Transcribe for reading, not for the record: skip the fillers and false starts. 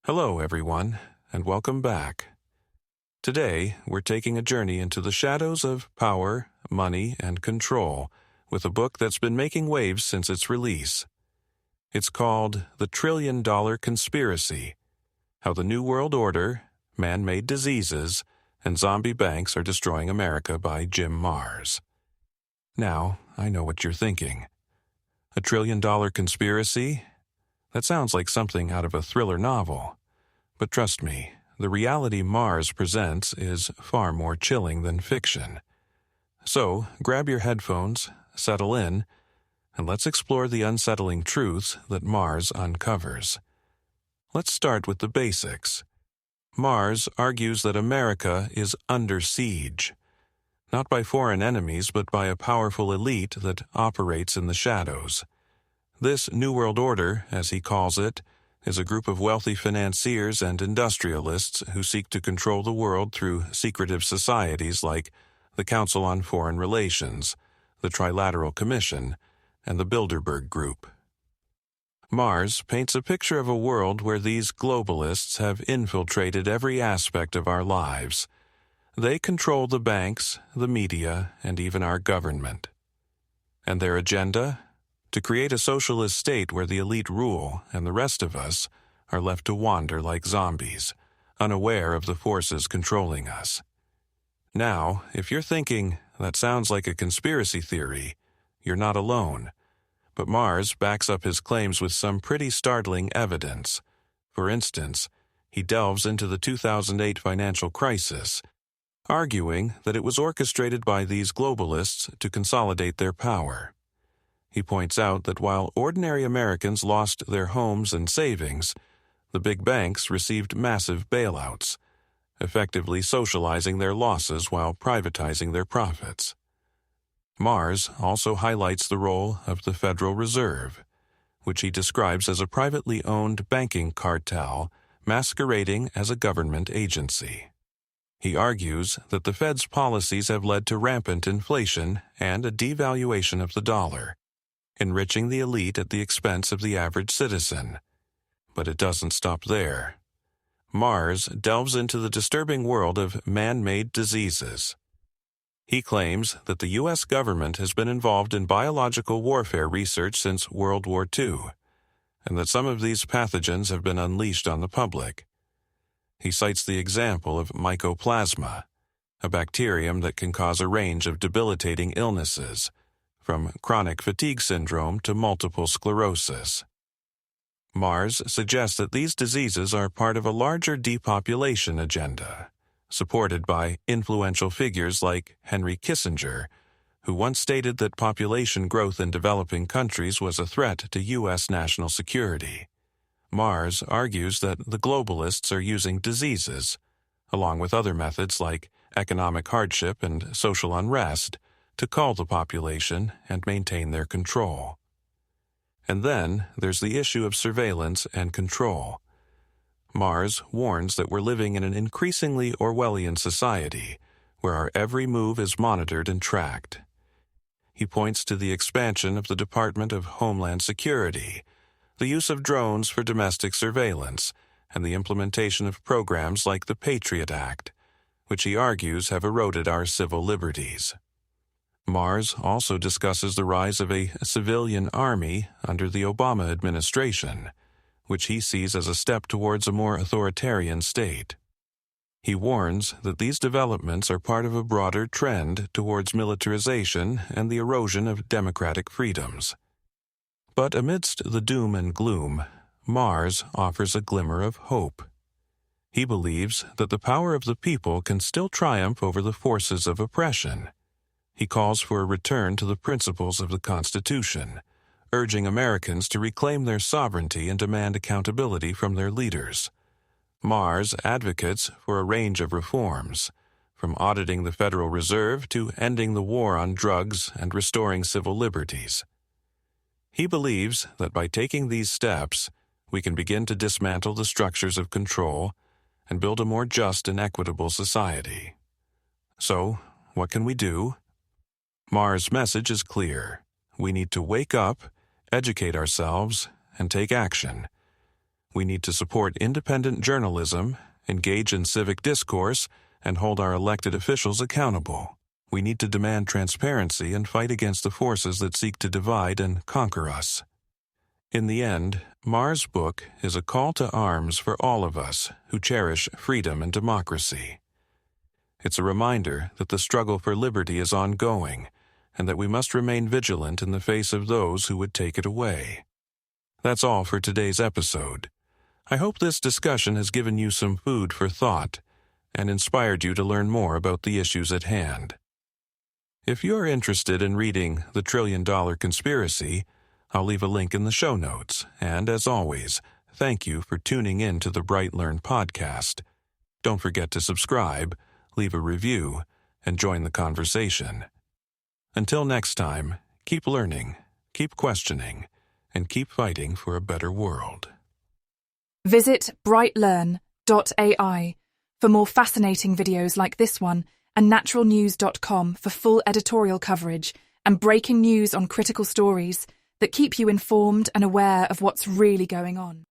Hello, everyone, and welcome back. Today, we're taking a journey into the shadows of power, money, and control with a book that's been making waves since its release. It's called The $1 Trillion Conspiracy: How the New World Order, Man-Made Diseases, and Zombie Banks Are Destroying America by Jim Marrs. Now, I know what you're thinking. A $1 trillion conspiracy? That sounds like something out of a thriller novel. But trust me, the reality Marrs presents is far more chilling than fiction. So, grab your headphones, settle in, and let's explore the unsettling truths that Marrs uncovers. Let's start with the basics. Marrs argues that America is under siege, not by foreign enemies but by a powerful elite that operates in the shadows. This New World Order, as he calls it, is a group of wealthy financiers and industrialists who seek to control the world through secretive societies like the Council on Foreign Relations, the Trilateral Commission, and the Bilderberg Group. Marrs paints a picture of a world where these globalists have infiltrated every aspect of our lives. They control the banks, the media, and even our government. And their agenda? To create a socialist state where the elite rule and the rest of us are left to wander like zombies, unaware of the forces controlling us. Now, if you're thinking, that sounds like a conspiracy theory, you're not alone. But Marrs backs up his claims with some pretty startling evidence. For instance, he delves into the 2008 financial crisis, arguing that it was orchestrated by these globalists to consolidate their power. He points out that while ordinary Americans lost their homes and savings, the big banks received massive bailouts, effectively socializing their losses while privatizing their profits. Marrs also highlights the role of the Federal Reserve, which he describes as a privately owned banking cartel masquerading as a government agency. He argues that the Fed's policies have led to rampant inflation and a devaluation of the dollar, enriching the elite at the expense of the average citizen. But it doesn't stop there. Marrs delves into the disturbing world of man-made diseases. He claims that the U.S. government has been involved in biological warfare research since World War II, and that some of these pathogens have been unleashed on the public. He cites the example of mycoplasma, a bacterium that can cause a range of debilitating illnesses, from chronic fatigue syndrome to multiple sclerosis. Marrs suggests that these diseases are part of a larger depopulation agenda, supported by influential figures like Henry Kissinger, who once stated that population growth in developing countries was a threat to U.S. national security. Marrs argues that the globalists are using diseases, along with other methods like economic hardship and social unrest, to cull the population and maintain their control. And then there's the issue of surveillance and control. Marrs warns that we're living in an increasingly Orwellian society where our every move is monitored and tracked. He points to the expansion of the Department of Homeland Security, the use of drones for domestic surveillance, and the implementation of programs like the Patriot Act, which he argues have eroded our civil liberties. Marrs also discusses the rise of a civilian army under the Obama administration, which he sees as a step towards a more authoritarian state. He warns that these developments are part of a broader trend towards militarization and the erosion of democratic freedoms. But amidst the doom and gloom, Marrs offers a glimmer of hope. He believes that the power of the people can still triumph over the forces of oppression. He calls for a return to the principles of the Constitution, urging Americans to reclaim their sovereignty and demand accountability from their leaders. Marrs advocates for a range of reforms, from auditing the Federal Reserve to ending the war on drugs and restoring civil liberties. He believes that by taking these steps, we can begin to dismantle the structures of control and build a more just and equitable society. So, what can we do? Marrs' message is clear. We need to wake up, educate ourselves, and take action. We need to support independent journalism, engage in civic discourse, and hold our elected officials accountable. We need to demand transparency and fight against the forces that seek to divide and conquer us. In the end, Mar's book is a call to arms for all of us who cherish freedom and democracy. It's a reminder that the struggle for liberty is ongoing, and that we must remain vigilant in the face of those who would take it away. That's all for today's episode. I hope this discussion has given you some food for thought and inspired you to learn more about the issues at hand. If you're interested in reading The $1 Trillion Conspiracy, I'll leave a link in the show notes, and as always, thank you for tuning in to the BrightLearn podcast. Don't forget to subscribe, leave a review, and join the conversation. Until next time, keep learning, keep questioning, and keep fighting for a better world. Visit brightlearn.ai for more fascinating videos like this one, and naturalnews.com for full editorial coverage and breaking news on critical stories that keep you informed and aware of what's really going on.